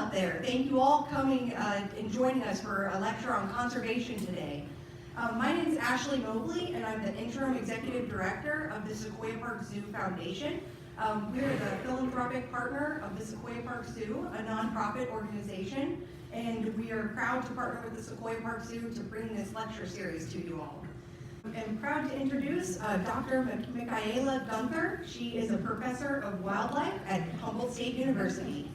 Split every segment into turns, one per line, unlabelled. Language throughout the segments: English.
out there. Thank you all coming and joining us for a lecture on conservation today. My name is Ashley Mobley, and I'm the Interim Executive Director of the Sequoia Park Zoo Foundation. We're the philanthropic partner of the Sequoia Park Zoo, a nonprofit organization, and we are proud to partner with the Sequoia Park Zoo to bring this lecture series to you all. I'm proud to introduce Dr. Michaela Gunther. She is a professor of wildlife at Humboldt State University.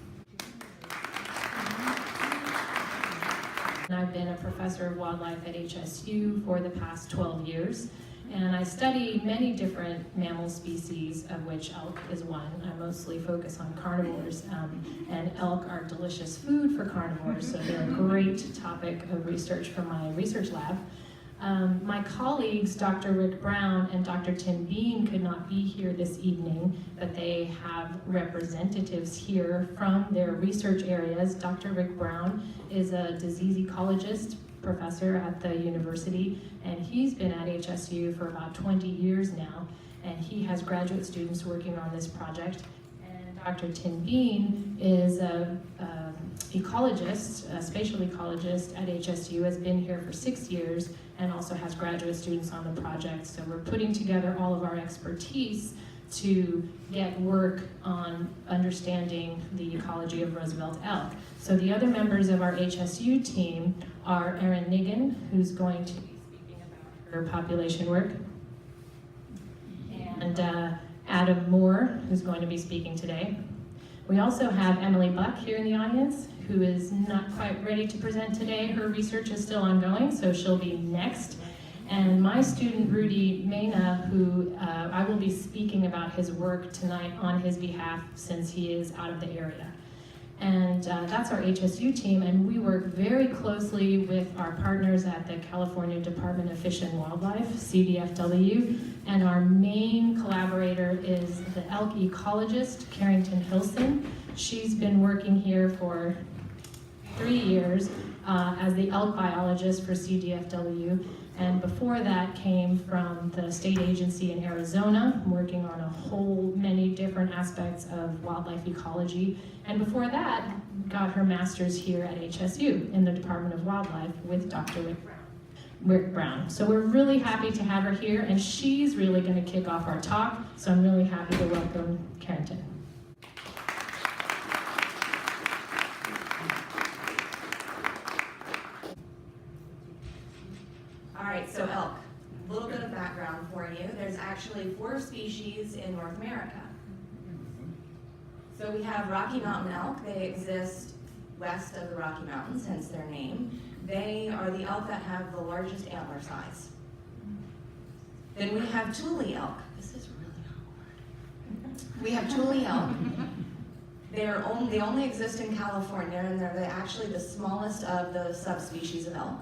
I've been a professor of wildlife at HSU for the past 12 years, and I study many different mammal species, of which elk is one. I mostly focus on carnivores, and elk are delicious food for carnivores, so they're a great topic of research for my research lab. My colleagues, Dr. Rick Brown and Dr. Tim Bean, could not be here this evening, but they have representatives here from their research areas. Dr. Rick Brown is a disease ecologist professor at the university, and he's been at HSU for about 20 years now, and he has graduate students working on this project. And Dr. Tim Bean is a ecologist, a spatial ecologist at HSU, has been here for 6 years, and also has graduate students on the project. So we're putting together all of our expertise to get work on understanding the ecology of Roosevelt elk. So the other members of our HSU team are Erin Nigan, who's going to be speaking about her population work, and Adam Moore, who's going to be speaking today. We also have Emily Buck here in the audience, who is not quite ready to present today. Her research is still ongoing, so she'll be next. And my student, Rudy Mena, who I will be speaking about his work tonight on his behalf since he is out of the area. And that's our HSU team, and we work very closely with our partners at the California Department of Fish and Wildlife, CDFW, and our main collaborator is the elk ecologist, Carrington Hilson. She's been working here for 3 years as the elk biologist for CDFW, and before that came from the state agency in Arizona, working on a whole many different aspects of wildlife ecology, and before that got her master's here at HSU in the Department of Wildlife with Dr. Rick Brown. So we're really happy to have her here, and she's really going to kick off our talk, so I'm really happy to welcome Carrington.
All right, so elk. A little bit of background for you. There's actually 4 species in North America. So we have Rocky Mountain elk. They exist west of the Rocky Mountains, hence their name. They are the elk that have the largest antler size. Then we have Tule elk. This is really awkward. We have Tule elk. They only exist in California, and they're actually the smallest of the subspecies of elk.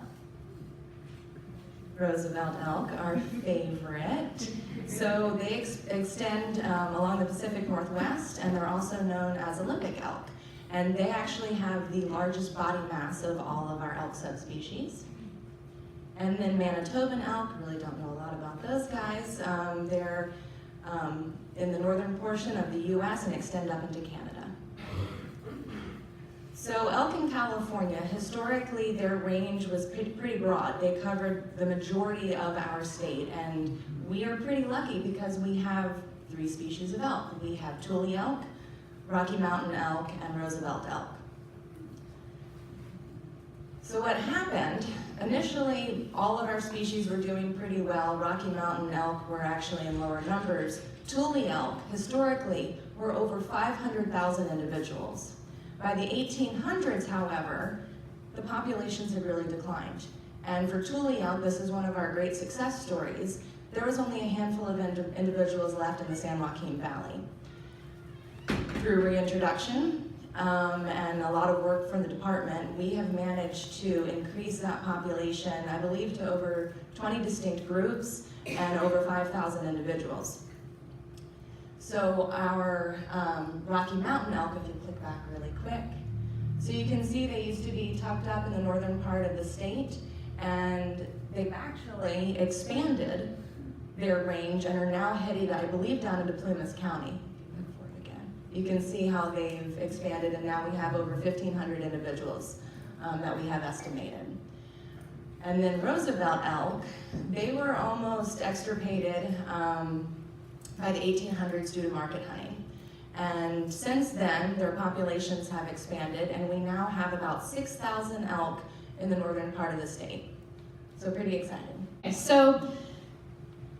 Roosevelt elk, our favorite. So they extend along the Pacific Northwest, and they're also known as Olympic elk. And they actually have the largest body mass of all of our elk subspecies. And then Manitoban elk, really don't know a lot about those guys. They're in the northern portion of the US and extend up into Canada. So elk in California, historically their range was pretty broad. They covered the majority of our state, and we are pretty lucky because we have 3 species of elk. We have Tule elk, Rocky Mountain elk, and Roosevelt elk. So what happened, initially all of our species were doing pretty well. Rocky Mountain elk were actually in lower numbers. Tule elk, historically, were over 500,000 individuals. By the 1800s, however, the populations had really declined. And for Tule elk, this is one of our great success stories. There was only a handful of individuals left in the San Joaquin Valley. Through reintroduction and a lot of work from the department, we have managed to increase that population, I believe, to over 20 distinct groups and over 5,000 individuals. So our Rocky Mountain elk, if you click back really quick, so you can see they used to be tucked up in the northern part of the state, and they've actually expanded their range and are now headed, I believe, down into Plumas County. Look for it again. you can see how they've expanded, and now we have over 1,500 individuals that we have estimated. And then Roosevelt elk, they were almost extirpated by the 1800s due to market hunting. And since then, their populations have expanded, and we now have about 6,000 elk in the northern part of the state. So pretty exciting.
So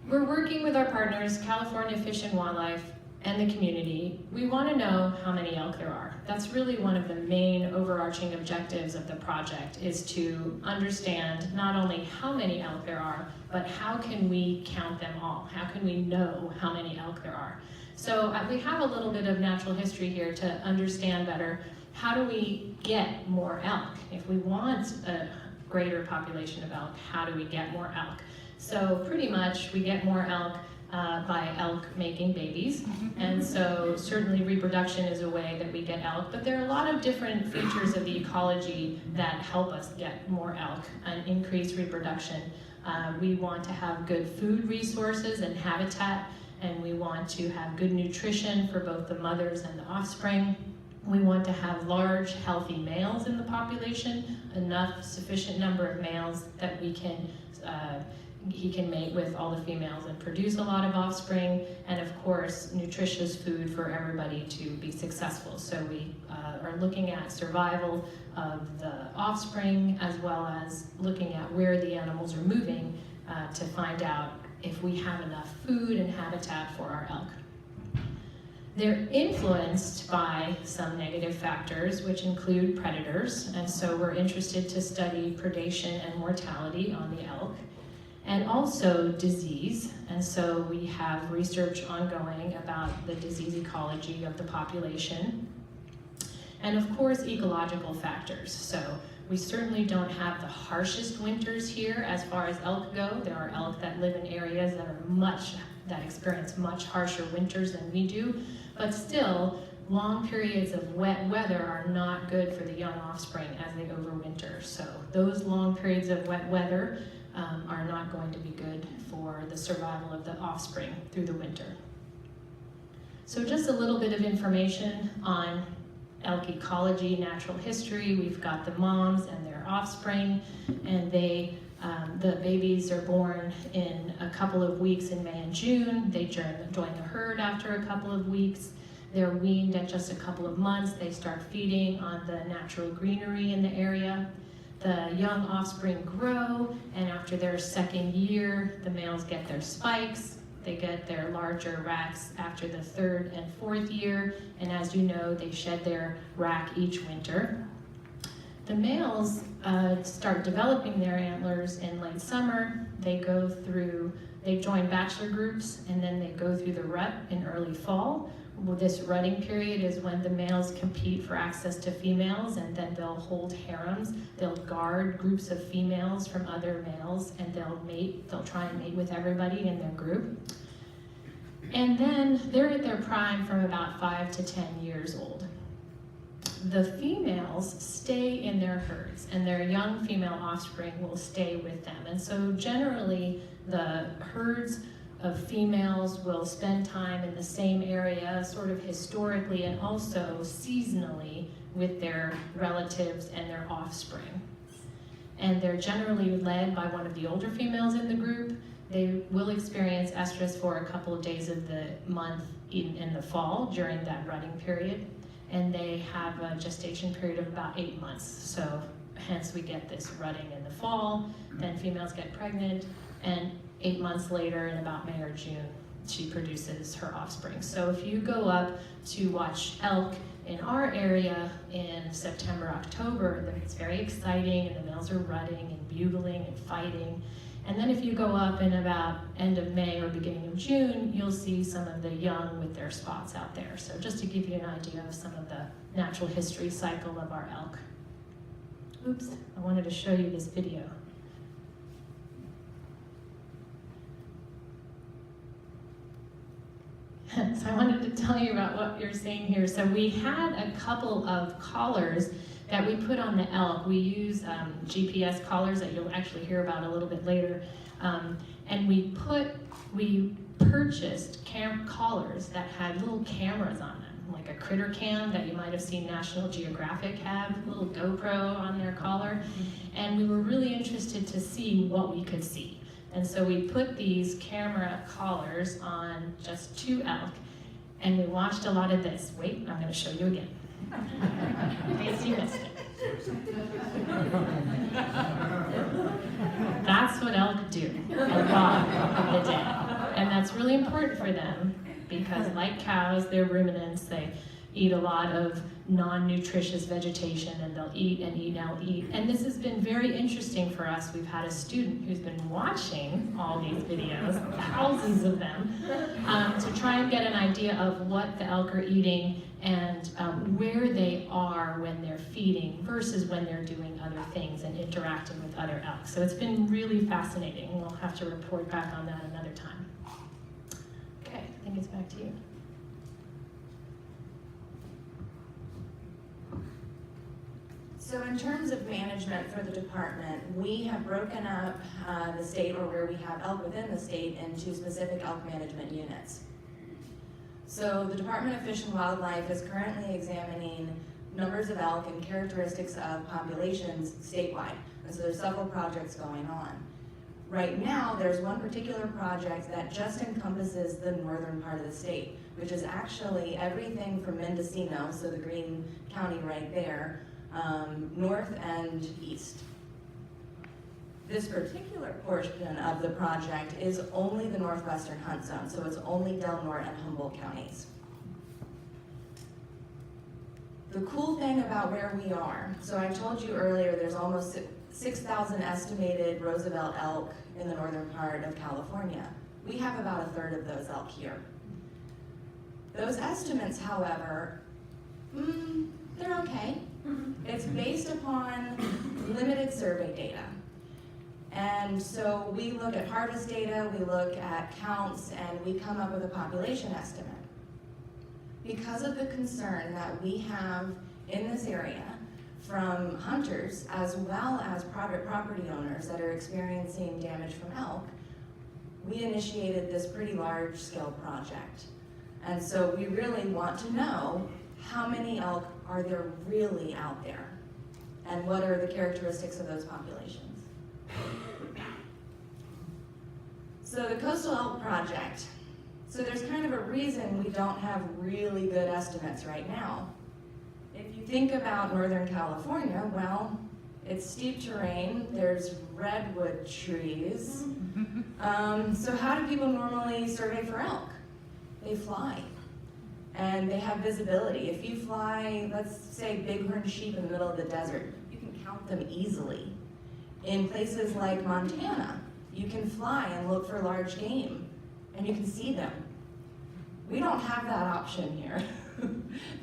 we're working with our partners, California Fish and Wildlife, and the community. We want to know how many elk there are. That's really one of the main overarching objectives of the project, is to understand not only how many elk there are, but how can we count them all? How can we know how many elk there are? So we have a little bit of natural history here to understand better, how do we get more elk? If we want a greater population of elk, how do we get more elk? So pretty much we get more elk by elk making babies, and so certainly reproduction is a way that we get elk, but there are a lot of different features of the ecology that help us get more elk and increase reproduction. We want to have good food resources and habitat, and we want to have good nutrition for both the mothers and the offspring. We want to have large, healthy males in the population, sufficient number of males that we can he can mate with all the females and produce a lot of offspring, and of course nutritious food for everybody to be successful. So we are looking at survival of the offspring, as well as looking at where the animals are moving to find out if we have enough food and habitat for our elk. They're influenced by some negative factors, which include predators, and so we're interested to study predation and mortality on the elk, and also disease. And so we have research ongoing about the disease ecology of the population. And of course, ecological factors. So we certainly don't have the harshest winters here as far as elk go. There are elk that live in areas that experience much harsher winters than we do. But still, long periods of wet weather are not good for the young offspring as they overwinter. So those long periods of wet weather are not going to be good for the survival of the offspring through the winter. So just a little bit of information on elk ecology, natural history. We've got the moms and their offspring, and the babies are born in a couple of weeks in May and June. They join the herd after a couple of weeks. They're weaned at just a couple of months. They start feeding on the natural greenery in the area. The young offspring grow, and after their second year, the males get their spikes. They get their larger racks after the third and fourth year, and as you know, they shed their rack each winter. The males start developing their antlers in late summer. They join bachelor groups, and then they go through the rut in early fall. Well, this rutting period is when the males compete for access to females, and then they'll hold harems. They'll guard groups of females from other males, and they'll try and mate with everybody in their group. And then they're at their prime from about 5 to 10 years old. The females stay in their herds, and their young female offspring will stay with them. And so generally, the herds of females will spend time in the same area, sort of historically and also seasonally, with their relatives and their offspring. And they're generally led by one of the older females in the group. They will experience estrus for a couple of days of the month in the fall during that rutting period. And they have a gestation period of about 8 months. So hence we get this rutting in the fall, then females get pregnant, and 8 months later, in about May or June, she produces her offspring. So if you go up to watch elk in our area in September, October, then it's very exciting, and the males are rutting and bugling and fighting. And then if you go up in about end of May or beginning of June, you'll see some of the young with their spots out there. So just to give you an idea of some of the natural history cycle of our elk. Oops, I wanted to show you this video. So I wanted to tell you about what you're seeing here. So we had a couple of collars that we put on the elk. We use GPS collars that you'll actually hear about a little bit later. And we purchased collars that had little cameras on them. like a critter cam that you might have seen National Geographic have, a little GoPro on their collar. And we were really interested to see what we could see. And so we put these camera collars on just 2 elk, and we watched a lot of this. Wait, I'm gonna show you again. In case you missed it. That's what elk do a lot of the day. And that's really important for them because, like cows, they're ruminants. They eat a lot of non-nutritious vegetation, and they'll eat and eat and eat. And this has been very interesting for us. We've had a student who's been watching all these videos, thousands of them, to try and get an idea of what the elk are eating and where they are when they're feeding versus when they're doing other things and interacting with other elk. So it's been really fascinating. We'll have to report back on that another time. Okay, I think it's back to you.
So in terms of management for the department, we have broken up the state, or where we have elk within the state, into specific elk management units. So the Department of Fish and Wildlife is currently examining numbers of elk and characteristics of populations statewide. And so there's several projects going on. Right now, there's one particular project that just encompasses the northern part of the state, which is actually everything from Mendocino, so the green county right there, north and east. This particular portion of the project is only the Northwestern hunt zone, so it's only Del Norte and Humboldt counties. The cool thing about where we are, so I told you earlier there's almost 6,000 estimated Roosevelt elk in the northern part of California. We have about a third of those elk here. Those estimates, however, they're okay. It's based upon limited survey data. And so we look at harvest data, we look at counts, and we come up with a population estimate. Because of the concern that we have in this area from hunters as well as private property owners that are experiencing damage from elk, we initiated this pretty large-scale project. And so we really want to know how many elk are there really out there, and what are the characteristics of those populations. So the Coastal Elk Project. So there's kind of a reason we don't have really good estimates right now. If you think about Northern California, well, it's steep terrain, there's redwood trees. So how do people normally survey for elk? They fly. And they have visibility. If you fly, let's say, bighorn sheep in the middle of the desert, you can count them easily. In places like Montana, you can fly and look for large game, and you can see them. We don't have that option here.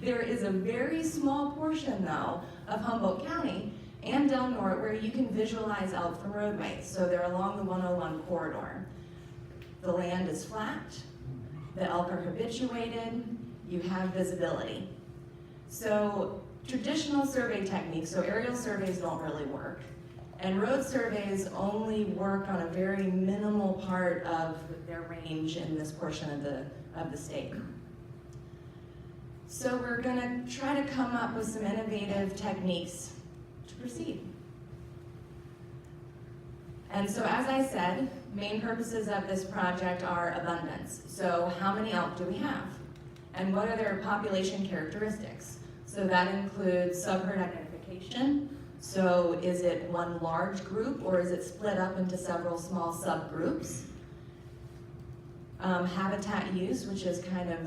There is a very small portion, though, of Humboldt County and Del Norte where you can visualize elk from roadways. So they're along the 101 corridor. The land is flat, the elk are habituated, you have visibility. So traditional survey techniques, so aerial surveys don't really work. And road surveys only work on a very minimal part of their range in this portion of the state. So we're gonna try to come up with some innovative techniques to proceed. And so as I said, main purposes of this project are abundance. So how many elk do we have? And what are their population characteristics? So that includes subherd identification. So is it one large group, or is it split up into several small subgroups? Habitat use, which is kind of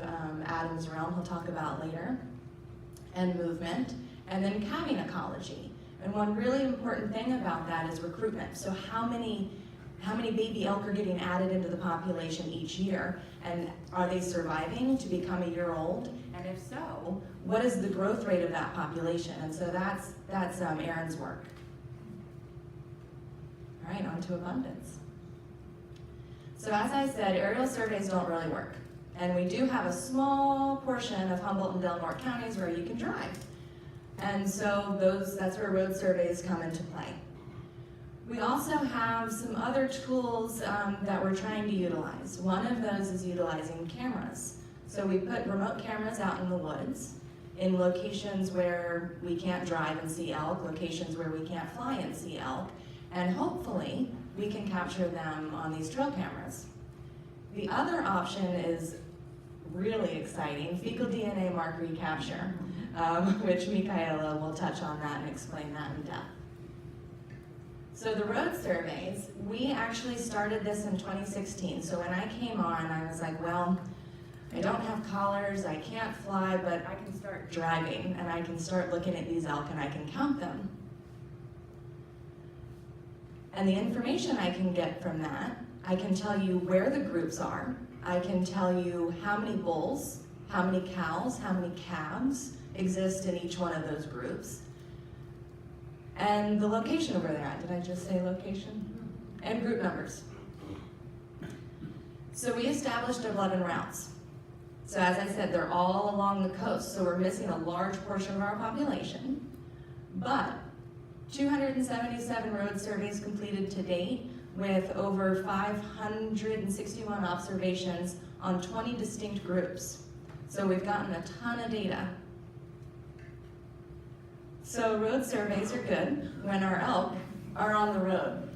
Adam's realm, he'll talk about later, and movement, and then calving ecology. And one really important thing about that is recruitment. So how many baby elk are getting added into the population each year, and are they surviving to become a year old? And if so, what is the growth rate of that population? And so that's Aaron's work. All right, on to abundance. So as I said, aerial surveys don't really work. And we do have a small portion of Humboldt and Del Norte counties where you can drive. And so that's where road surveys come into play. We also have some other tools that we're trying to utilize. One of those is utilizing cameras. So we put remote cameras out in the woods, in locations where we can't drive and see elk, locations where we can't fly and see elk, and hopefully we can capture them on these trail cameras. The other option is really exciting, fecal DNA mark recapture, which Michaela will touch on that and explain that in depth. So the road surveys, we actually started this in 2016. So when I came on, I was like, well, I don't have collars, I can't fly, but I can start driving and I can start looking at these elk and I can count them. And the information I can get from that, I can tell you where the groups are, I can tell you how many bulls, how many cows, how many calves exist in each one of those groups, and the location of where they're at. Did I just say location? And group numbers. So we established 11 routes. So as I said, they're all along the coast, so we're missing a large portion of our population, but 277 road surveys completed to date with over 561 observations on 20 distinct groups. So we've gotten a ton of data. So road surveys are good when our elk are on the road.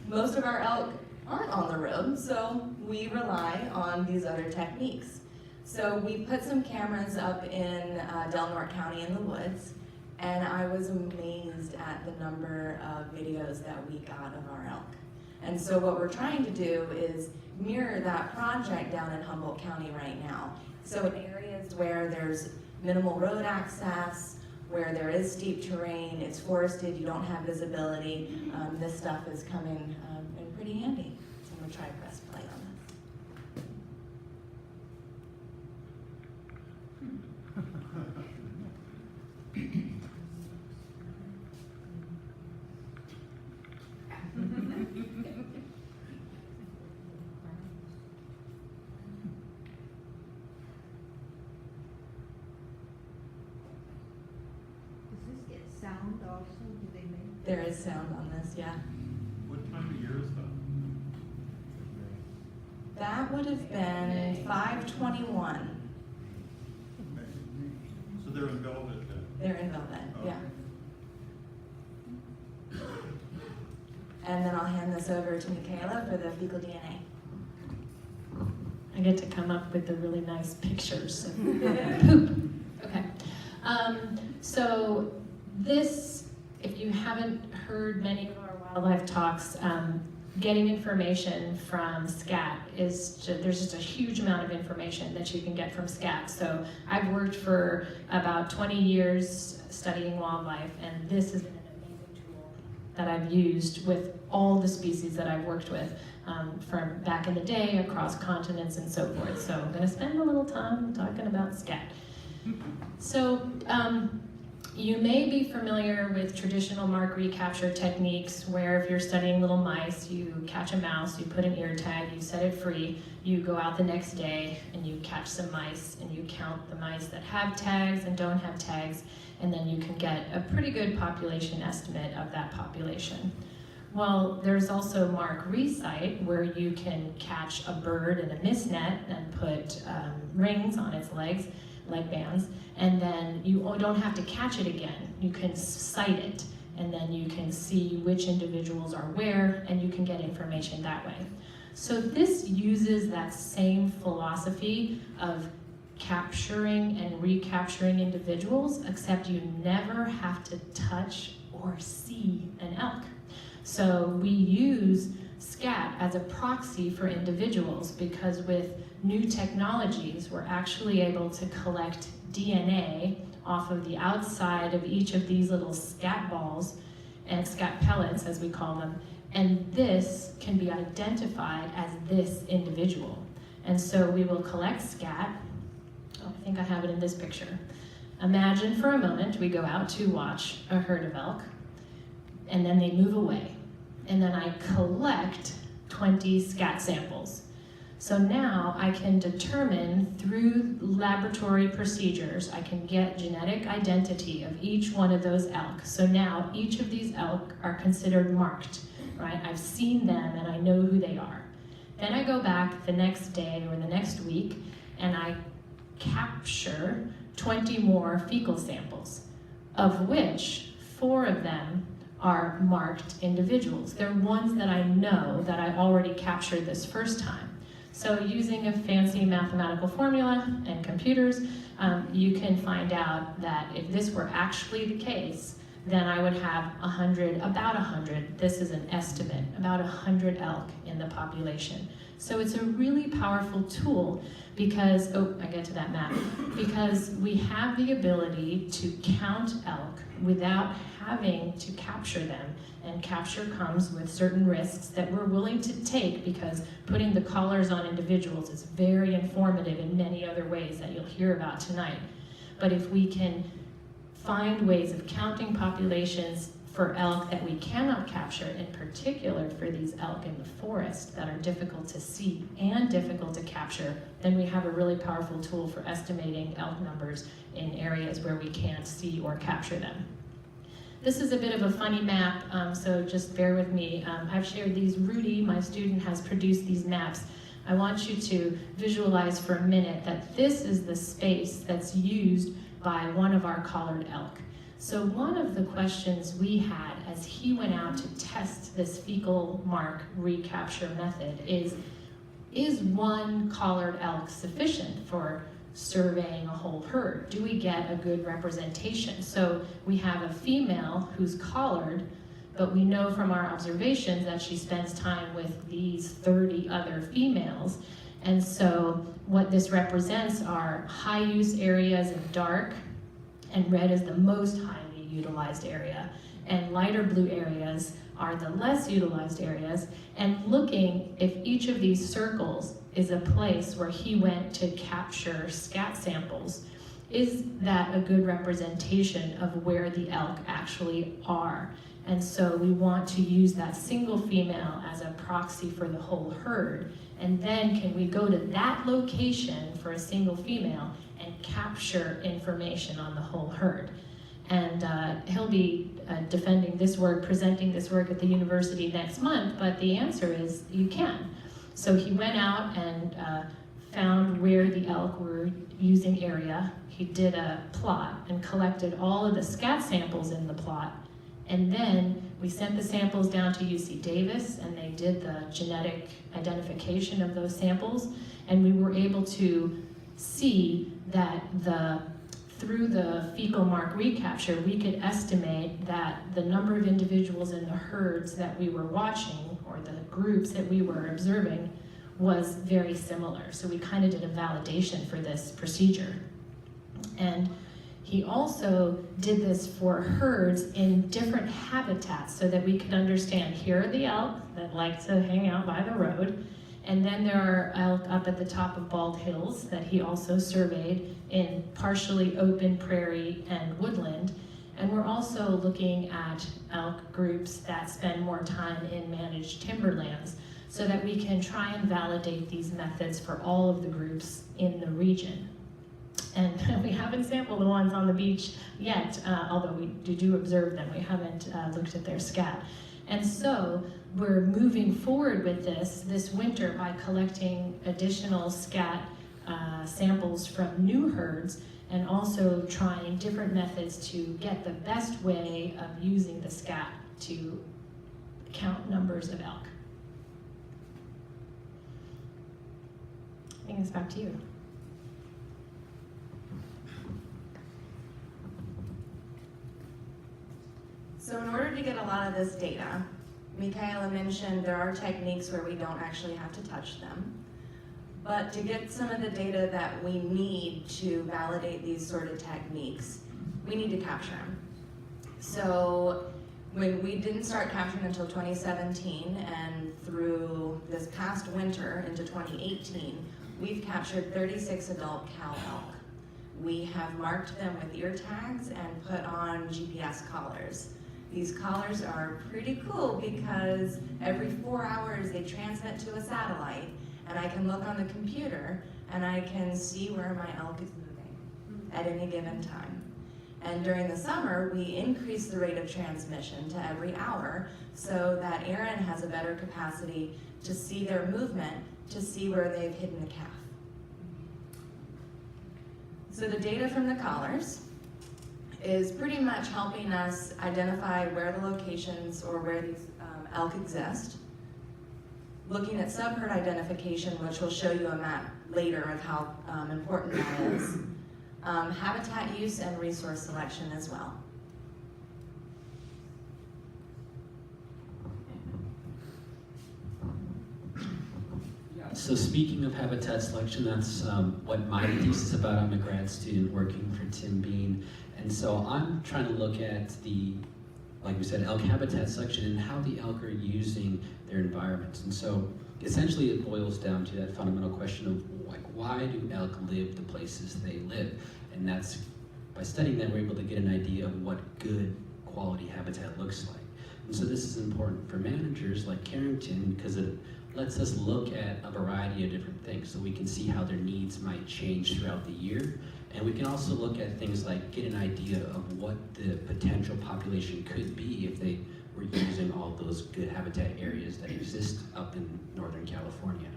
Most of our elk aren't on the road, so we rely on these other techniques. So we put some cameras up in Del Norte County in the woods, and I was amazed at the number of videos that we got of our elk. And so what we're trying to do is mirror that project down in Humboldt County right now. So in areas where there's minimal road access, where there is steep terrain, it's forested, you don't have visibility, this stuff is coming in pretty handy. So I'm gonna try press play on this.
Sound also, do they make?
There is sound on this, yeah.
What time of year is that?
That would have been 5/21.
Okay. So they're in velvet then?
They're in velvet,
Okay.
yeah. And then I'll hand this over to Michaela for the fecal DNA.
I get to come up with the really nice pictures of poop. Okay. So this, if you haven't heard many of our wildlife talks, getting information from SCAT there's just a huge amount of information that you can get from SCAT. So I've worked for about 20 years studying wildlife, and this has been an amazing tool that I've used with all the species that I've worked with from back in the day, across continents and so forth. So I'm going to spend a little time talking about SCAT. So you may be familiar with traditional mark recapture techniques where if you're studying little mice, you catch a mouse, you put an ear tag, you set it free, you go out the next day and you catch some mice and you count the mice that have tags and don't have tags, and then you can get a pretty good population estimate of that population. Well, there's also mark recite where you can catch a bird in a mist net and put rings on its legs, leg bands, and then you don't have to catch it again. You can cite it, and then you can see which individuals are where, and you can get information that way. So this uses that same philosophy of capturing and recapturing individuals, except you never have to touch or see an elk. So we use SCAT as a proxy for individuals because with new technologies, we're actually able to collect DNA off of the outside of each of these little SCAT balls and SCAT pellets, as we call them, and this can be identified as this individual. And so we will collect SCAT. Oh, I think I have it in this picture. Imagine for a moment we go out to watch a herd of elk, and then they move away. And then I collect 20 SCAT samples. So now I can determine through laboratory procedures, I can get genetic identity of each one of those elk. So now each of these elk are considered marked, right? I've seen them and I know who they are. Then I go back the next day or the next week and I capture 20 more fecal samples, of which 4 of them are marked individuals. They're ones that I know that I already captured this first time. So using a fancy mathematical formula and computers, you can find out that if this were actually the case, then I would have about 100, this is an estimate, about 100 elk in the population. So it's a really powerful tool because, I get to that map, because we have the ability to count elk without having to capture them. And capture comes with certain risks that we're willing to take because putting the collars on individuals is very informative in many other ways that you'll hear about tonight. But if we can find ways of counting populations for elk that we cannot capture, in particular for these elk in the forest that are difficult to see and difficult to capture, then we have a really powerful tool for estimating elk numbers in areas where we can't see or capture them. This is a bit of a funny map, so just bear with me. I've shared these. Rudy, my student, has produced these maps. I want you to visualize for a minute that this is the space that's used by one of our collared elk. So one of the questions we had as he went out to test this fecal mark recapture method is one collared elk sufficient for surveying a whole herd? Do we get a good representation? So we have a female who's collared, but we know from our observations that she spends time with these 30 other females. And so what this represents are high use areas in dark, and red is the most highly utilized area, and lighter blue areas are the less utilized areas, and looking if each of these circles is a place where he went to capture scat samples. Is that a good representation of where the elk actually are? And so we want to use that single female as a proxy for the whole herd. And then can we go to that location for a single female and capture information on the whole herd? And he'll be defending this work, presenting this work at the university next month, but the answer is you can. So he went out and found where the elk were using area. He did a plot and collected all of the scat samples in the plot. And then we sent the samples down to UC Davis, and they did the genetic identification of those samples. And we were able to see that through the fecal mark recapture, we could estimate that the number of individuals in the herds that we were watching, or the groups that we were observing, was very similar. So we kind of did a validation for this procedure. And he also did this for herds in different habitats so that we could understand, here are the elk that like to hang out by the road, and then there are elk up at the top of Bald Hills that he also surveyed in partially open prairie and woodland. And we're also looking at elk groups that spend more time in managed timberlands so that we can try and validate these methods for all of the groups in the region. And we haven't sampled the ones on the beach yet, although we do observe them. We haven't looked at their scat. And so we're moving forward with this winter by collecting additional scat samples from new herds, and also trying different methods to get the best way of using the scat to count numbers of elk. I think it's back to you.
So in order to get a lot of this data, Michaela mentioned there are techniques where we don't actually have to touch them. But to get some of the data that we need to validate these sort of techniques, we need to capture them. So when we didn't start capturing until 2017, and through this past winter into 2018, we've captured 36 adult cow elk. We have marked them with ear tags and put on GPS collars. These collars are pretty cool because every 4 hours they transmit to a satellite, and I can look on the computer and I can see where my elk is moving at any given time. And during the summer, we increase the rate of transmission to every hour so that Aaron has a better capacity to see their movement, to see where they've hidden the calf. So the data from the collars is pretty much helping us identify where the locations or where these elk exist. Looking at subherd identification, which will show you a map later of how important that is. Habitat use and resource selection as well.
So speaking of habitat selection, that's what my thesis is about. I'm a grad student working for Tim Bean. And so I'm trying to look at the, like we said, elk habitat selection and how the elk are using their environments. And so essentially it boils down to that fundamental question of like, why do elk live the places they live? And that's, by studying that, we're able to get an idea of what good quality habitat looks like. And so this is important for managers like Carrington because it lets us look at a variety of different things so we can see how their needs might change throughout the year. And we can also look at things like get an idea of what the potential population could be if they were using all those good habitat areas that exist up in Northern California.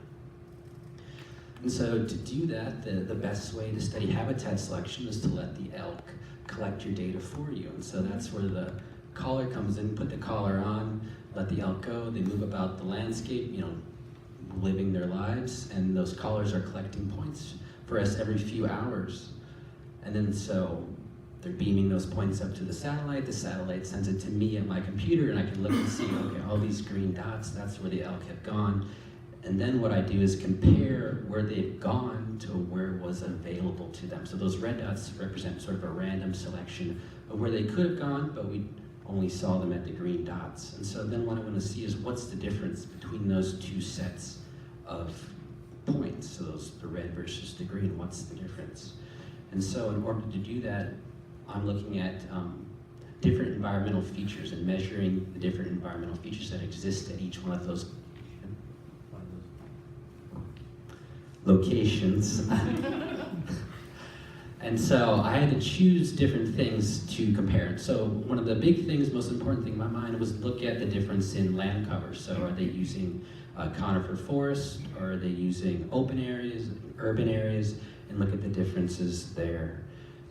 And so to do that, the best way to study habitat selection is to let the elk collect your data for you. And so that's where the collar comes in, put the collar on, let the elk go, they move about the landscape, you know, living their lives, and those collars are collecting points for us every few hours. And then so they're beaming those points up to the satellite sends it to me at my computer, and I can look and see, okay, all these green dots, that's where the elk have gone. And then what I do is compare where they've gone to where was available to them. So those red dots represent sort of a random selection of where they could have gone, but we only saw them at the green dots. And so then what I want to see is what's the difference between those two sets of points. So the red versus the green, what's the difference? And so in order to do that, I'm looking at different environmental features and measuring the different environmental features that exist at each one of those locations. And so I had to choose different things to compare. So one of the big things, most important thing in my mind was look at the difference in land cover. So are they using conifer forest, or are they using open areas, urban areas, and look at the differences there.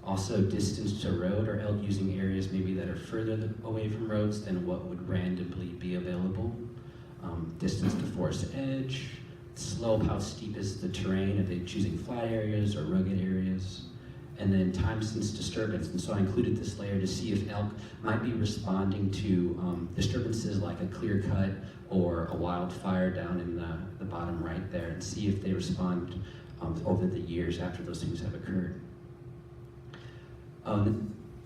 Also distance to road, are elk using areas maybe that are further away from roads than what would randomly be available. Distance to forest edge, slope, how steep is the terrain, are they choosing flat areas or rugged areas? And then time since disturbance. And so I included this layer to see if elk might be responding to disturbances like a clear cut or a wildfire down in the bottom right there, and see if they respond over the years after those things have occurred.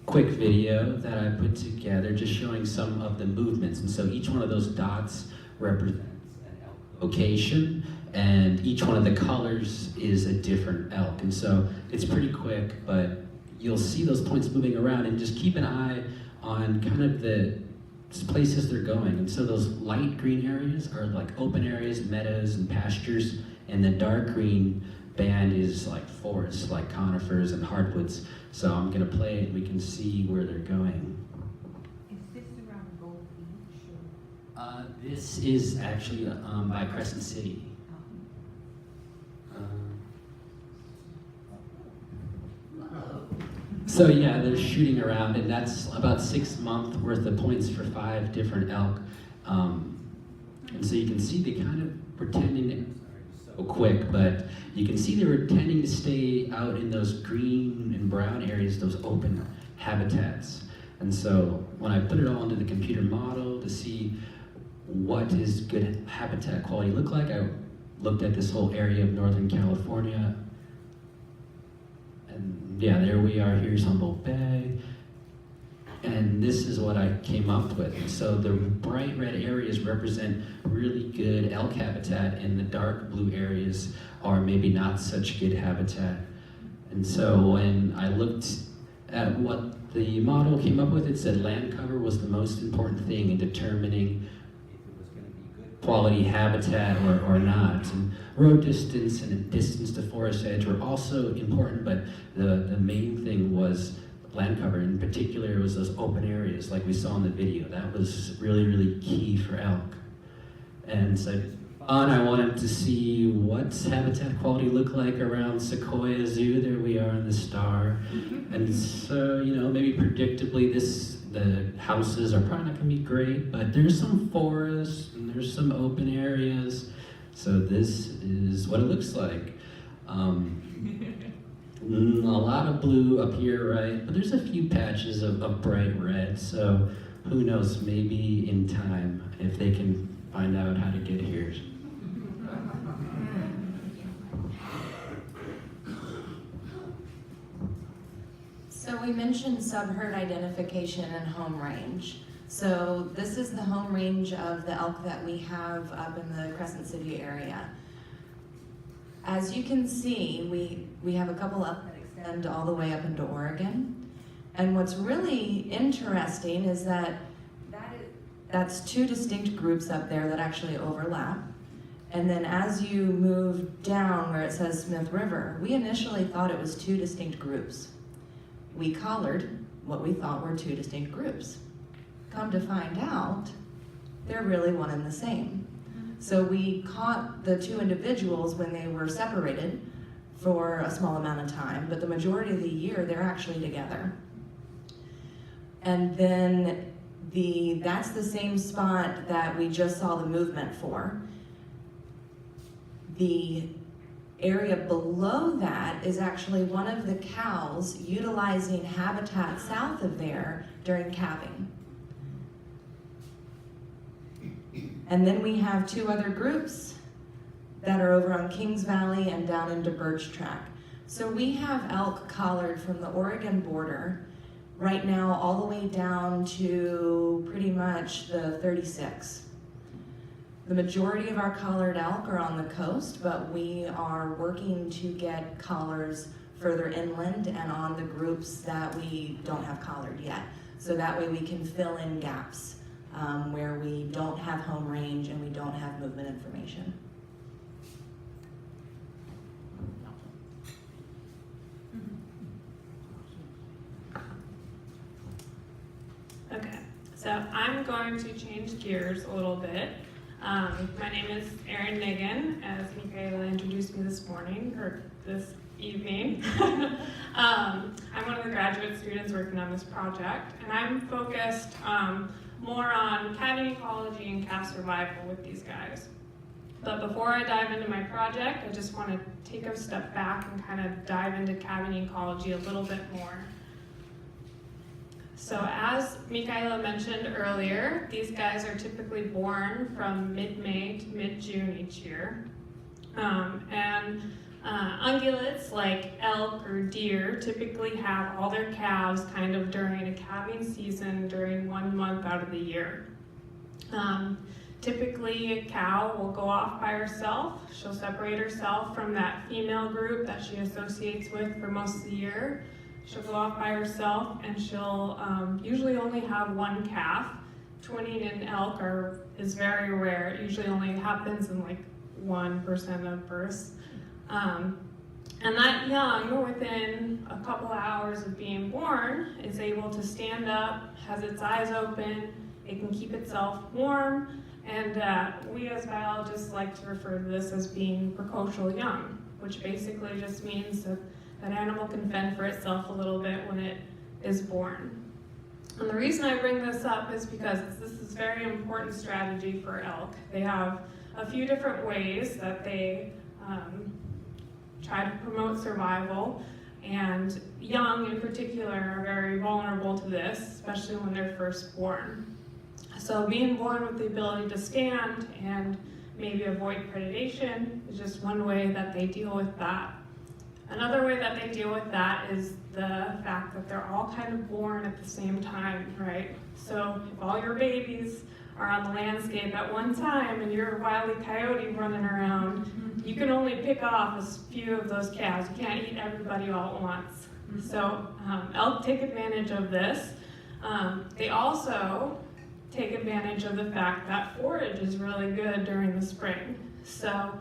Quick video that I put together just showing some of the movements. And so each one of those dots represents an elk location, and each one of the colors is a different elk. And so it's pretty quick, but you'll see those points moving around, and just keep an eye on kind of the places they're going. And so those light green areas are like open areas, meadows, and pastures, and the dark green band is like forests, like conifers and hardwoods. So I'm gonna play it and we can see where they're going.
Is this around Gold Beach or?
This is actually by Crescent City. So yeah, they're shooting around, and that's about 6 months worth of points for 5 different elk. And so you can see they kind of were tending to, so quick, but you can see they were tending to stay out in those green and brown areas, those open habitats. And so when I put it all into the computer model to see what does good habitat quality look like, I looked at this whole area of Northern California. And yeah, there we are, here's Humboldt Bay. And this is what I came up with. So the bright red areas represent really good elk habitat, and the dark blue areas are maybe not such good habitat. And so when I looked at what the model came up with, it said land cover was the most important thing in determining if it was going to be good quality habitat or not. And road distance and distance to forest edge were also important, but the main thing was land cover. In particular, it was those open areas like we saw in the video. That was really, really key for elk. And so And I wanted to see what's habitat quality look like around Sequoia Zoo. There we are in the star. And so, maybe predictably the houses are probably not gonna be great, but there's some forest and there's some open areas. So this is what it looks like. A lot of blue up here, right? But there's a few patches of bright red. So who knows, maybe in time, if they can find out how to get here.
So we mentioned subherd identification and home range. So this is the home range of the elk that we have up in the Crescent City area. As you can see, we have a couple elk that extend all the way up into Oregon. And what's really interesting is that's two distinct groups up there that actually overlap. And then as you move down where it says Smith River, we initially thought it was two distinct groups. We collared what we thought were two distinct groups. Come to find out, they're really one and the same. So we caught the two individuals when they were separated for a small amount of time, but the majority of the year they're actually together. And then that's the same spot that we just saw the movement for. The area below that is actually one of the cows utilizing habitat south of there during calving. And then we have two other groups that are over on Kings Valley and down into Birch Track. So we have elk collared from the Oregon border right now all the way down to pretty much the 36. The majority of our collared elk are on the coast, but we are working to get collars further inland and on the groups that we don't have collared yet. So that way we can fill in gaps where we don't have home range and we don't have movement information.
Okay, so I'm going to change gears a little bit. My name is Erin Nigan, as Michaela introduced me this morning, or this evening. I'm one of the graduate students working on this project, and I'm focused more on calving ecology and calf survival with these guys. But before I dive into my project, I just want to take a step back and kind of dive into calving ecology a little bit more. So as Michaela mentioned earlier, these guys are typically born from mid-May to mid-June each year. Ungulates like elk or deer typically have all their calves kind of during a calving season during 1 month out of the year. Typically a cow will go off by herself. She'll separate herself from that female group that she associates with for most of the year. She'll go off by herself and she'll usually only have one calf. Twinning in elk is very rare. It usually only happens in like 1% of births. And that young, within a couple hours of being born, is able to stand up, has its eyes open, it can keep itself warm, and we as biologists like to refer to this as being precocial young, which basically just means that an animal can fend for itself a little bit when it is born. And the reason I bring this up is because this is a very important strategy for elk. They have a few different ways that they try to promote survival, and young in particular are very vulnerable to this, especially when they're first born. So being born with the ability to stand and maybe avoid predation is just one way that they deal with that. Another way that they deal with that is the fact that they're all kind of born at the same time, right? So if all your babies are on the landscape at one time and you're a wily coyote running around, you can only pick off a few of those calves. You can't eat everybody all at once. So elk take advantage of this. They also take advantage of the fact that forage is really good during the spring. So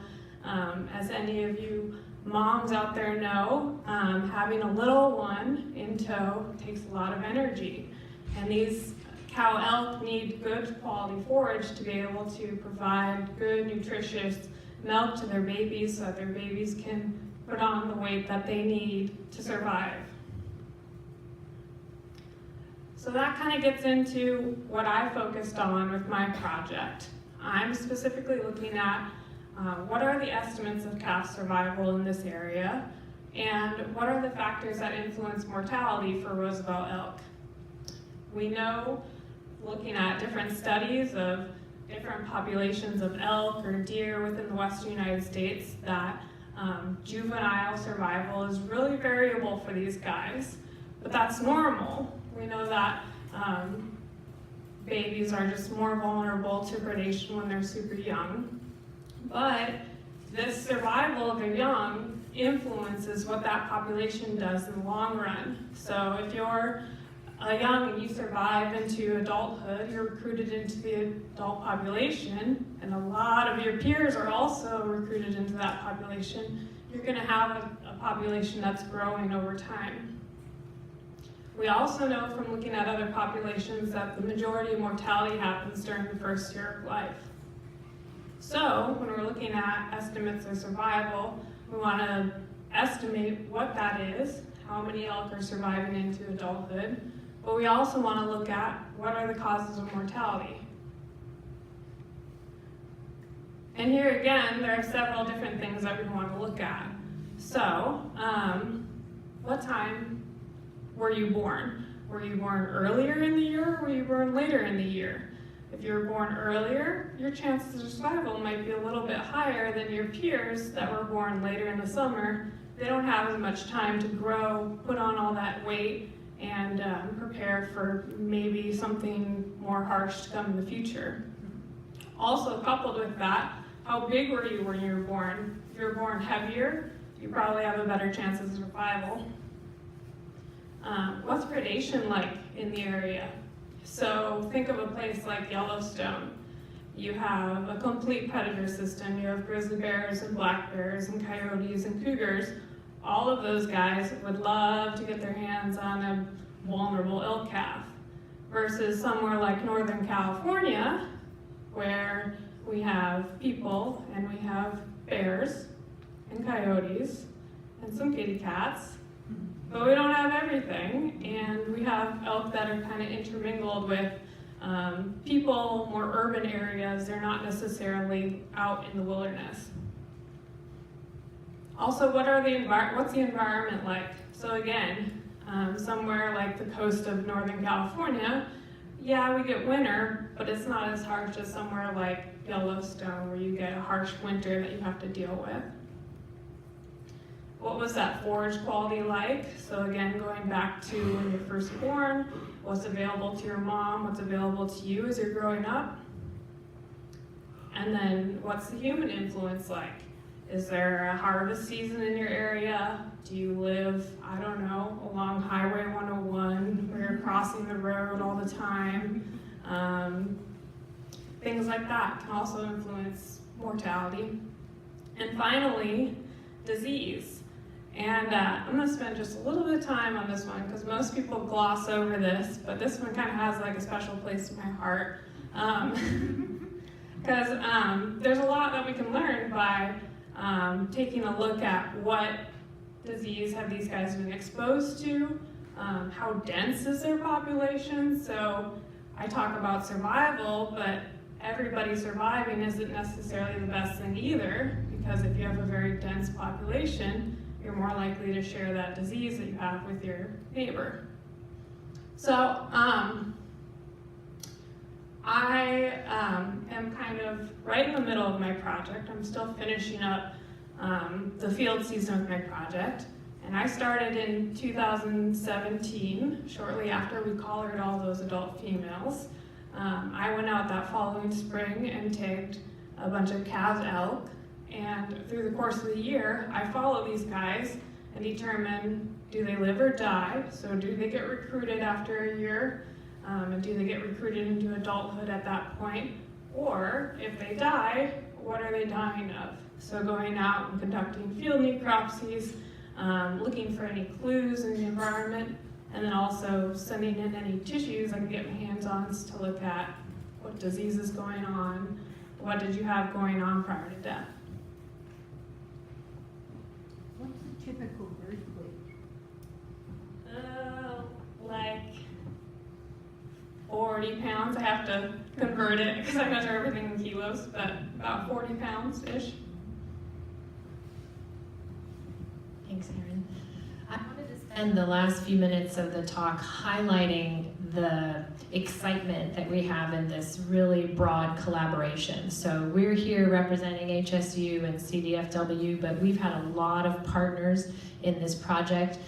as any of you moms out there know, having a little one in tow takes a lot of energy. And these cow elk need good quality forage to be able to provide good, nutritious milk to their babies so that their babies can put on the weight that they need to survive. So that kind of gets into what I focused on with my project. I'm specifically looking at what are the estimates of calf survival in this area, and what are the factors that influence mortality for Roosevelt elk. We know, looking at different studies of different populations of elk or deer within the western United States, that juvenile survival is really variable for these guys, but that's normal. We know that babies are just more vulnerable to predation when they're super young, but this survival of their young influences what that population does in the long run. So if you're young and you survive into adulthood, you're recruited into the adult population, and a lot of your peers are also recruited into that population, you're going to have a population that's growing over time. We also know from looking at other populations that the majority of mortality happens during the first year of life. So when we're looking at estimates of survival, we want to estimate what that is, how many elk are surviving into adulthood, but we also want to look at what are the causes of mortality. And here again, there are several different things that we want to look at. So, what time were you born? Were you born earlier in the year, or were you born later in the year? If you were born earlier, your chances of survival might be a little bit higher than your peers that were born later in the summer. They don't have as much time to grow, put on all that weight, and prepare for maybe something more harsh to come in the future. Also, coupled with that, how big were you when you were born? If you were born heavier, you probably have a better chance of survival. What's predation like in the area? So think of a place like Yellowstone. You have a complete predator system. You have grizzly bears and black bears and coyotes and cougars. All of those guys would love to get their hands on a vulnerable elk calf. Versus somewhere like Northern California, where we have people and we have bears and coyotes and some kitty cats, but we don't have everything, and we have elk that are kind of intermingled with people, more urban areas. They're not necessarily out in the wilderness. Also, what's the environment like? So again, somewhere like the coast of Northern California, yeah, we get winter, but it's not as harsh as somewhere like Yellowstone, where you get a harsh winter that you have to deal with. What was that forage quality like? So again, going back to when you're first born, what's available to your mom, what's available to you as you're growing up? And then what's the human influence like? Is there a harvest season in your area? Do you live, I don't know, along Highway 101 where you're crossing the road all the time? Things like that can also influence mortality. And finally, disease. And I'm going to spend just a little bit of time on this one because most people gloss over this, but this one kind of has like a special place in my heart. Because there's a lot that we can learn by taking a look at what disease have these guys been exposed to, how dense is their population. So I talk about survival, but everybody surviving isn't necessarily the best thing either, because if you have a very dense population, you're more likely to share that disease that you have with your neighbor. So I am kind of right in the middle of my project. I'm still finishing up the field season of my project. And I started in 2017, shortly after we collared all those adult females. I went out that following spring and tagged a bunch of calves elk. And through the course of the year, I follow these guys and determine, do they live or die? So do they get recruited after a year? And do they get recruited into adulthood at that point? Or if they die, what are they dying of? So going out and conducting field necropsies, looking for any clues in the environment, And then also sending in any tissues I can get my hands on to look at what disease is going on, what did you have going on prior to death.
What's a typical birth weight?
Like 40 pounds. I have to convert it because I measure everything in kilos, but about 40 pounds-ish.
Thanks, Erin. I wanted to spend the last few minutes of the talk highlighting the excitement that we have in this really broad collaboration. So we're here representing HSU and CDFW, but we've had a lot of partners in this project.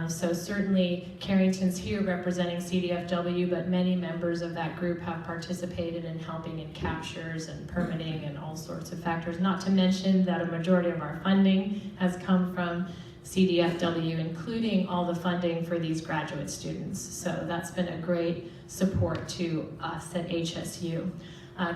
So certainly Carrington's here representing CDFW, but many members of that group have participated in helping in captures and permitting and all sorts of factors, not to mention that a majority of our funding has come from CDFW, including all the funding for these graduate students. So that's been a great support to us at HSU.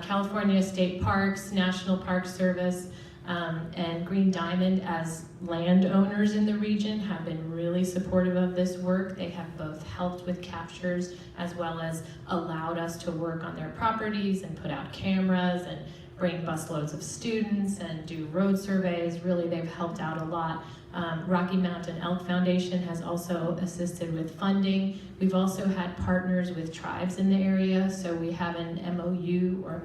California State Parks, National Park Service, and Green Diamond as landowners in the region have been really supportive of this work. They have both helped with captures as well as allowed us to work on their properties and put out cameras and bring busloads of students and do road surveys. Really, they've helped out a lot. Rocky Mountain Elk Foundation has also assisted with funding. We've also had partners with tribes in the area, so we have an MOU or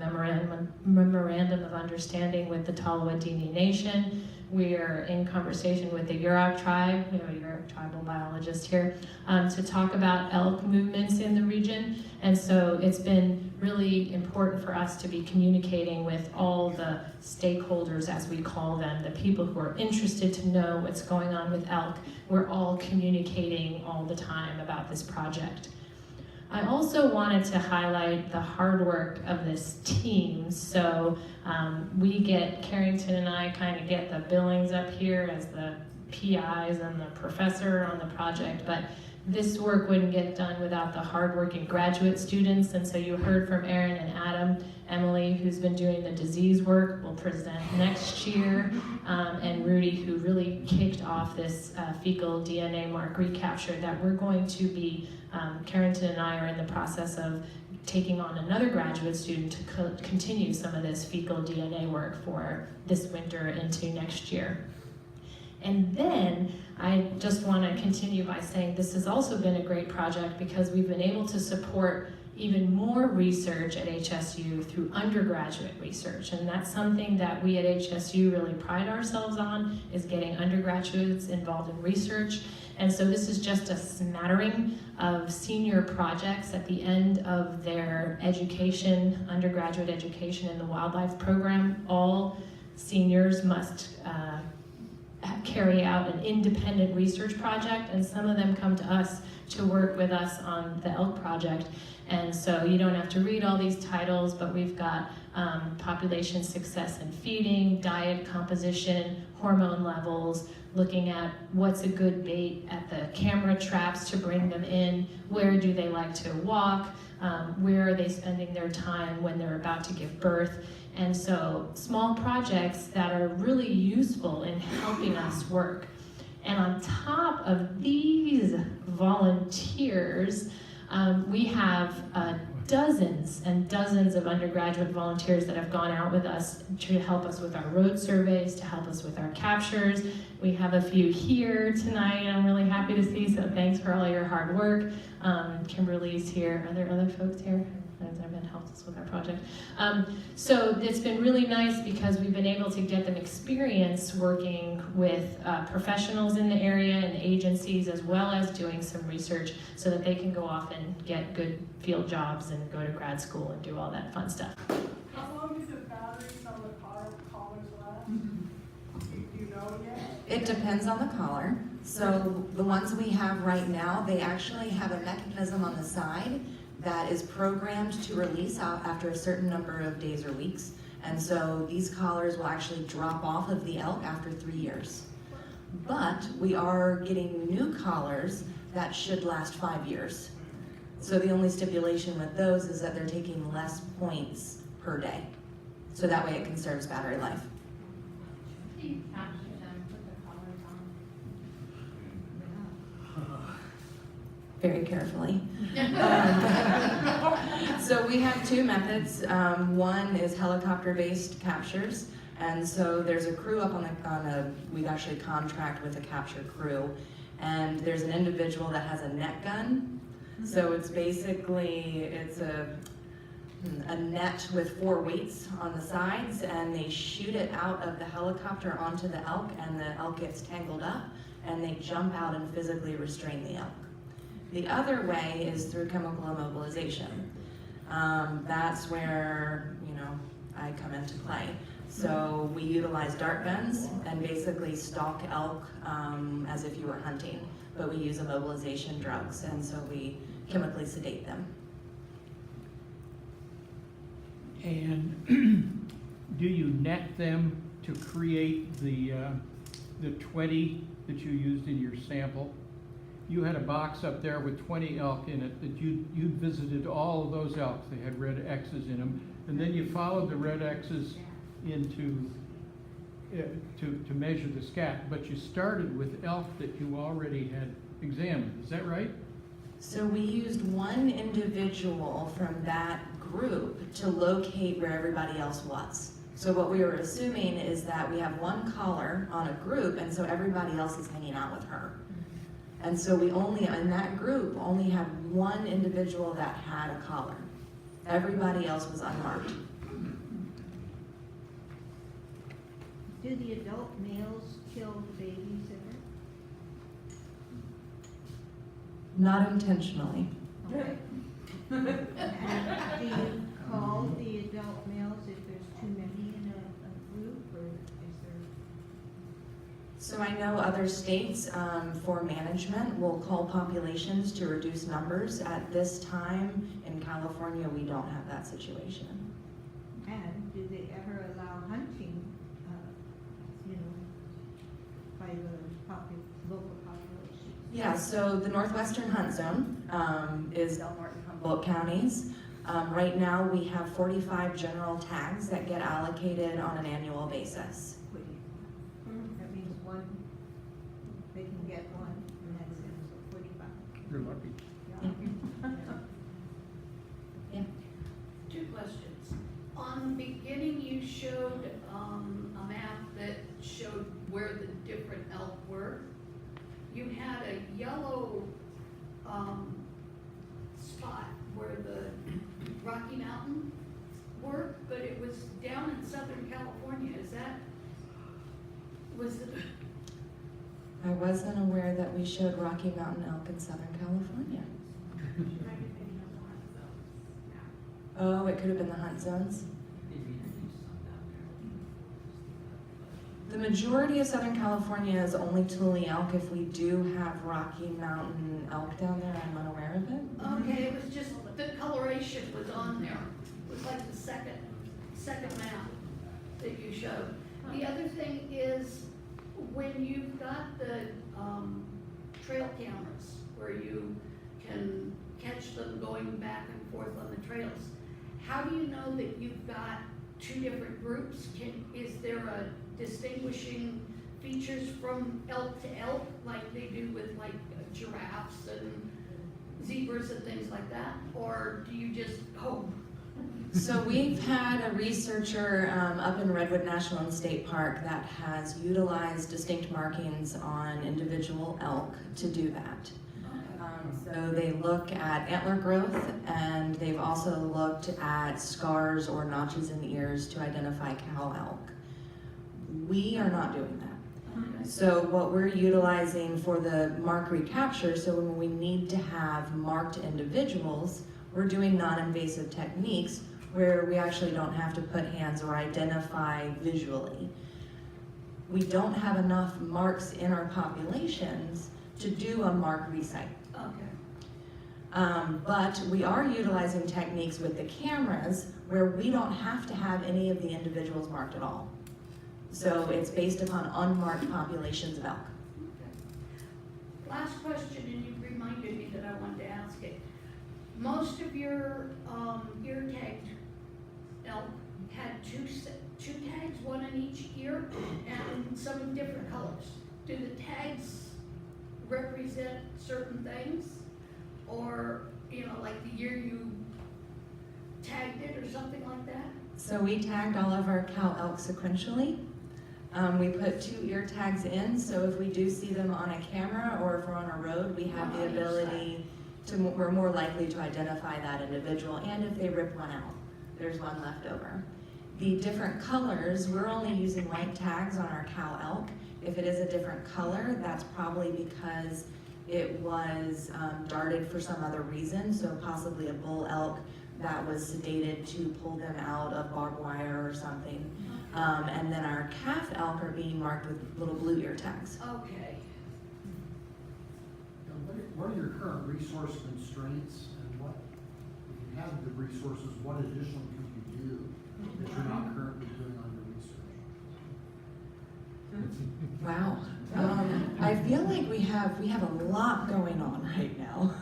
Memorandum of Understanding with the Tolowa-Dini Nation. We are in conversation with the Yurok tribe, we have a Yurok tribal biologist here, to talk about elk movements in the region. And so it's been really important for us to be communicating with all the stakeholders, as we call them, the people who are interested to know what's going on with elk. We're all communicating all the time about this project. I also wanted to highlight the hard work of this team. So Carrington and I kind of get the billings up here as the PIs and the professor on the project, but this work wouldn't get done without the hardworking graduate students. And so you heard from Erin and Adam. Emily, who's been doing the disease work, will present next year. And Rudy, who really kicked off this fecal DNA mark recapture that we're going to be, Carrington and I are in the process of taking on another graduate student to continue some of this fecal DNA work for this winter into next year. And then I just want to continue by saying this has also been a great project because we've been able to support even more research at HSU through undergraduate research. And that's something that we at HSU really pride ourselves on, is getting undergraduates involved in research. And so this is just a smattering of senior projects at the end of their education, undergraduate education in the wildlife program. All seniors must carry out an independent research project, and some of them come to us to work with us on the elk project. And so you don't have to read all these titles, but we've got population success and feeding, diet composition, hormone levels, looking at what's a good bait at the camera traps to bring them in, where do they like to walk, where are they spending their time when they're about to give birth. And so small projects that are really useful in helping us work. And on top of these volunteers, we have dozens and dozens of undergraduate volunteers that have gone out with us to help us with our road surveys, to help us with our captures. We have a few here tonight I'm really happy to see, so thanks for all your hard work. Kimberly's here. Are there other folks here that have been helped us with our project? So it's been really nice because we've been able to get them experience working with professionals in the area and agencies, as well as doing some research so that they can go off and get good field jobs and go to grad school and do all that fun stuff.
How long does the batteries on the collars last? Do you know yet?
It depends on the collar. So the ones we have right now, they actually have a mechanism on the side that is programmed to release out after a certain number of days or weeks. And so these collars will actually drop off of the elk after 3 years. But we are getting new collars that should last 5 years. So the only stipulation with those is that they're taking less points per day. So that way it conserves battery life. very carefully. So we have two methods. One is helicopter-based captures, and so there's a crew up we actually contract with a capture crew, and there's an individual that has a net gun. So it's basically, it's a net with 4 weights on the sides, and they shoot it out of the helicopter onto the elk, and the elk gets tangled up, and they jump out and physically restrain the elk. The other way is through chemical immobilization. That's where, I come into play. So we utilize dart guns and basically stalk elk as if you were hunting, but we use immobilization drugs, and so we chemically sedate them.
And do you net them to create the 20 that you used in your sample? You had a box up there with 20 elk in it that you'd visited all of those elk. They had red X's in them, and then you followed the red X's into to measure the scat. But you started with elk that you already had examined. Is that right?
So we used one individual from that group to locate where everybody else was. So what we were assuming is that we have one caller on a group, and so everybody else is hanging out with her. And so we only, in that group, only had one individual that had a collar. Everybody else was unmarked.
Do the adult males kill the babies ever?
Not intentionally.
Okay. And do you call the adult males if there's too many in a group, or is there?
So I know other states for management will call populations to reduce numbers. At this time in California, we don't have that situation.
And do they ever allow hunting, by the local population?
Yeah, so the Northwestern hunt zone is Del Norte and Humboldt counties. Right now, we have 45 general tags that get allocated on an annual basis.
That means one, they can get one, and that's it, so 45.
You're lucky.
Yeah.
Two questions. On the beginning, you showed a map that showed where the different elk were. You had a yellow spot where the Rocky Mountain were, but it was down in Southern California. Was it?
I wasn't aware that we showed Rocky Mountain elk in Southern California. Oh, it could have been the hunt zones. The majority of Southern California is only Tule elk. If we do have Rocky Mountain elk down there, I'm unaware of it.
Okay, it was just, the coloration was on there. It was like the second map that you showed. The other thing is, when you've got the trail cameras where you can catch them going back and forth on the trails, how do you know that you've got two different groups? Is there a distinguishing features from elk to elk, like they do with like giraffes and zebras and things like that? Or do you just hope?
So we've had a researcher up in Redwood National and State Park that has utilized distinct markings on individual elk to do that. So they look at antler growth, and they've also looked at scars or notches in the ears to identify cow elk. We are not doing that. So what we're utilizing for the mark recapture, so when we need to have marked individuals, we're doing non-invasive techniques where we actually don't have to put hands or identify visually. We don't have enough marks in our populations to do a mark recite.
Okay.
But we are utilizing techniques with the cameras where we don't have to have any of the individuals marked at all. So it's based upon unmarked populations of elk.
Okay. Last question, and you reminded me that I wanted to ask it. Most of your ear-tagged elk had two tags, one in each ear, and some different colors. Do the tags represent certain things? or, you know, like the year you tagged it or something like that?
So we tagged all of our cow elk sequentially. We put 2 ear tags in, so if we do see them on a camera or if we're on a road, we have the ability to, we're more likely to identify that individual, and if they rip one out, there's one left over. The different colors, we're only using white tags on our cow elk. If it is a different color, that's probably because it was darted for some other reason, so possibly a bull elk that was sedated to pull them out of barbed wire or something. And then our calf elk are being marked with little blue ear tags.
Okay.
What are your current resource constraints, and what, if you have the resources, what additional can you do that you're not currently doing on your research?
Wow. I feel like we have a lot going on right now.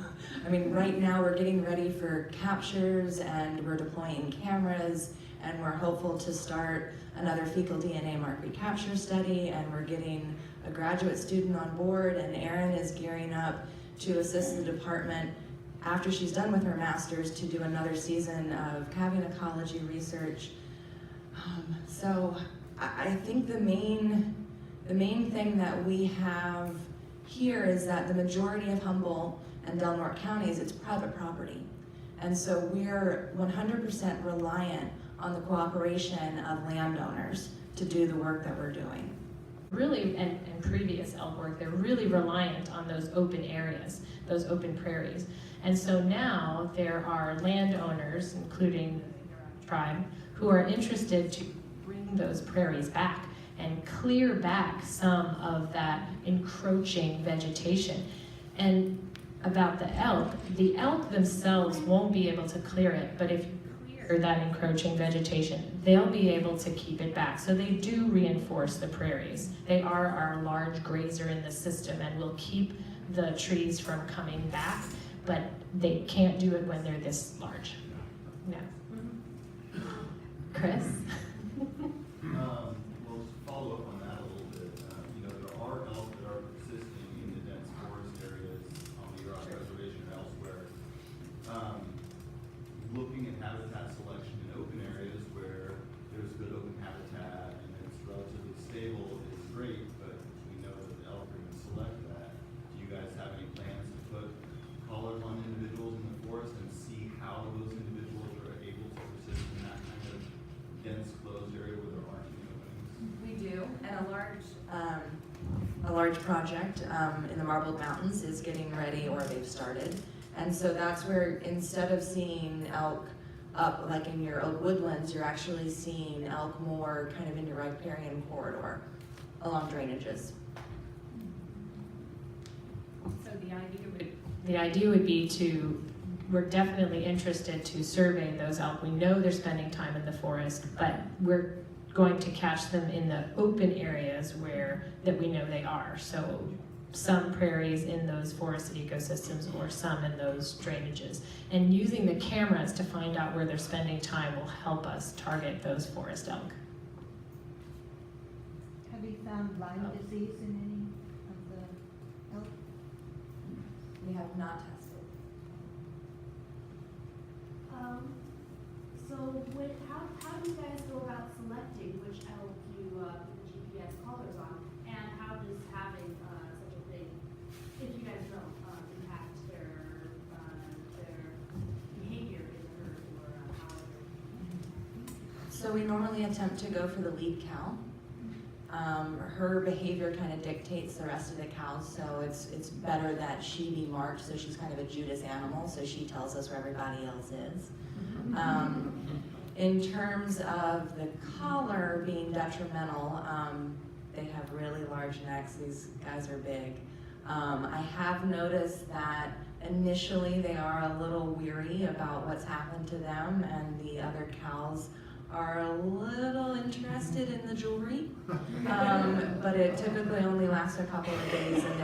I mean, right now we're getting ready for captures and we're deploying cameras, and we're hopeful to start another fecal DNA mark recapture study, and we're getting a graduate student on board, and Erin is gearing up to assist the department after she's done with her master's to do another season of Calving Ecology research. So I think the main thing that we have here is that the majority of Humboldt and Del Norte counties, it's private property. And so we're 100% reliant on the cooperation of landowners to do the work that we're doing.
Really, and previous elk work, they're really reliant on those open areas, those open prairies. And so now there are landowners, including the tribe, who are interested to bring those prairies back and clear back some of that encroaching vegetation. And about the elk themselves won't be able to clear it, but if you clear that encroaching vegetation, they'll be able to keep it back. So they do reinforce the prairies. They are our large grazer in the system and will keep the trees from coming back, but they can't do it when they're this large. No. Chris?
Well, to follow up on that a little bit, there are elk that are persisting in the dense forest areas on the Rock Reservation or elsewhere. Looking at habitat selection in open areas where there's good open habitat and it's relatively stable is great, but we know that the elk are going to select that. Do you guys have any plans to put collars on individuals in the forest and see how those individuals are able to persist in that kind of dense closed area where there aren't any openings?
We do, and a large project in the Marbled Mountains is getting ready, or they've started. And so that's where, instead of seeing elk up like in your oak woodlands, you're actually seeing elk more kind of in your riparian corridor along drainages.
So the idea would be we're definitely interested to survey those elk. We know they're spending time in the forest, but we're going to catch them in the open areas that we know they are. So some prairies in those forested ecosystems or some in those drainages. And using the cameras to find out where they're spending time will help us target those forest elk.
Have you found Lyme disease in any of the elk?
We have not tested.
So how do you guys go about selecting which elk you put the GPS collars on, and how does having such a thing, if you guys don't, impact their behavior in the herd or how they're...
So we normally attempt to go for the lead cow. Her behavior kind of dictates the rest of the cows, so it's better that she be marked, so she's kind of a Judas animal, so she tells us where everybody else is. In terms of the collar being detrimental, they have really large necks. These guys are big. I have noticed that initially they are a little weary about what's happened to them, and the other cows are a little interested in the jewelry, but it typically only lasts a couple of days, and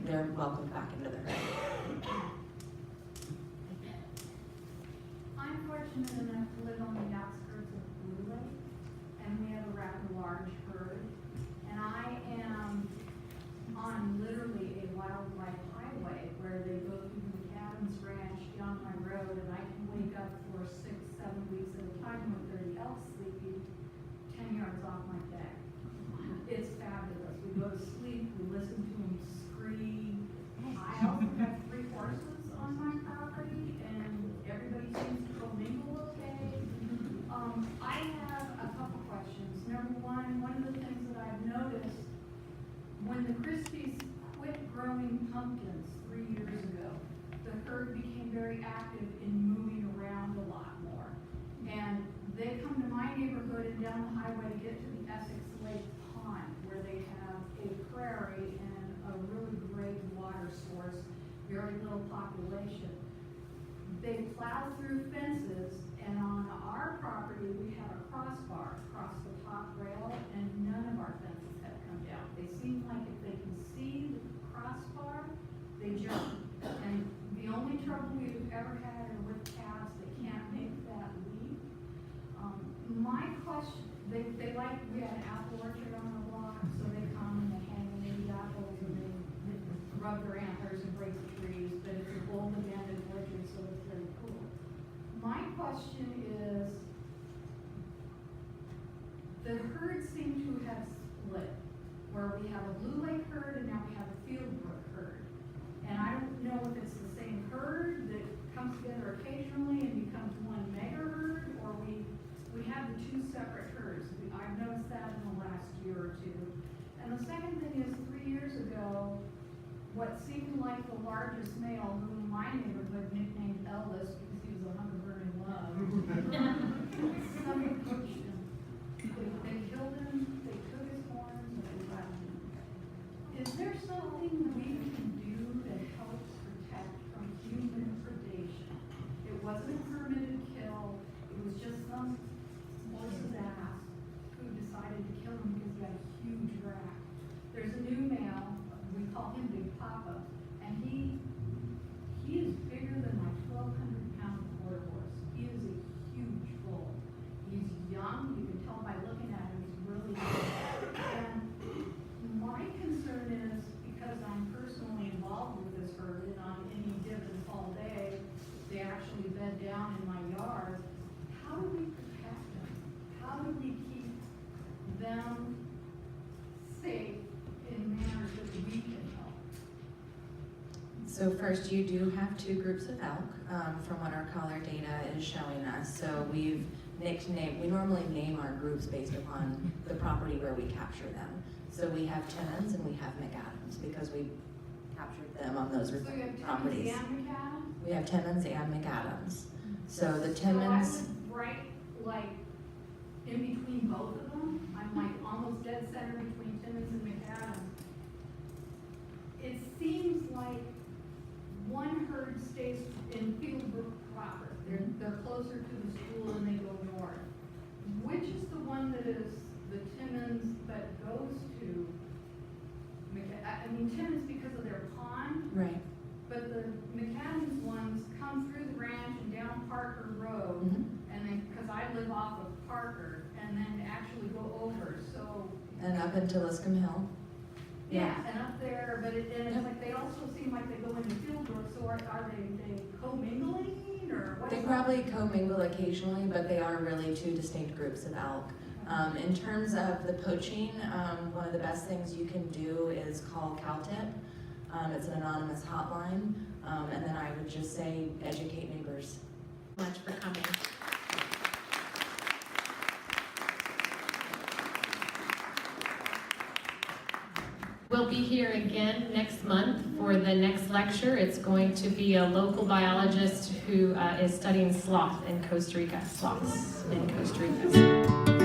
they're welcomed back into the herd.
I'm fortunate enough to live on the outskirts of Blue Lake, and we have a rather large herd, and I am on literally a wildlife highway where they go through the cabins
time with 30 elk sleeping 10 yards off my deck. It's fabulous. We go to sleep, we listen to them scream. I also have 3 horses on my property, and everybody seems to commingle okay. I have a couple questions. Number one of the things that I've noticed, when the Christies quit growing pumpkins 3 years ago, the herd became very active in moving around a lot more. And they come to my neighborhood and down the highway to get to the Essex Lake Pond, where they have a prairie and a really great water source, very little population. They plow through fences, and on our property, we have a crossbar across the top rail, and none of our fences have come down. They seem like if they can see the crossbar, they jump. And the only trouble we've ever had are with calves that can't make that leap. My question, they like, we had an apple orchard on the block, so they come and they hang and they eat apples and they rub their antlers and break the trees, but it's an old abandoned orchard, so it's very cool. My question is, the herds seem to have split, where we have a Blue Lake herd and now we have a Fieldbrook herd. And I don't know if it's the same herd that comes together occasionally and becomes one mega herd, or we have the 2 separate herds. I've noticed that in the last year or 2. And the second thing is, 3 years ago, what seemed like the largest male, who in my neighborhood nicknamed Elvis because he was a hunger burning love, somebody pushed him. They killed him, they took his horns, and they left him. Is there something we can do to help protect from human predation? It wasn't a permitted kill, it was just some horse's ass who decided to kill him because he had a huge rack. There's a new male, we call him Big Papa, and he is bigger than my 1,200-pound quarter horse. He is a huge bull. He's young, you can tell by looking at him, he's really young. And my concern is, because I'm personally involved with this herd, and on any given fall day, they actually bed down in my yard, how do we protect them? How do we keep them safe in manners that we can help?
So first, you do have 2 groups of elk, from what our collar data is showing us. So we've nicknamed, we normally name our groups based upon the property where we capture them. So we have Timmons and we have McAdams because we captured them on those
So you have
properties.
Timmons and McAdams?
We have Timmons and McAdams. So the
So I
Timmons,
live right, like, in between both of them. I'm like almost dead center between Timmons and McAdams. It seems like one herd stays in Fieldbrook proper. They're closer to the school and they go north. Which is the one that is the Timmons that goes to I mean, Timmons because of their pond,
right.
but the McAdams ones come through the ranch and down Parker Road, and then, because I live off of Parker, and then actually go over, so.
And up into Liscombe Hill.
Yeah, and up there, but and it's like, they also seem like they go into Fieldbrook, so are they commingling, or what?
They probably commingle occasionally, but they are really 2 distinct groups of elk. In terms of the poaching, one of the best things you can do is call CalTip. It's an anonymous hotline, and then I would just say educate neighbors.
Much for coming. We'll be here again next month for the next lecture. It's going to be a local biologist who is studying sloth in Costa Rica, sloths in Costa Rica.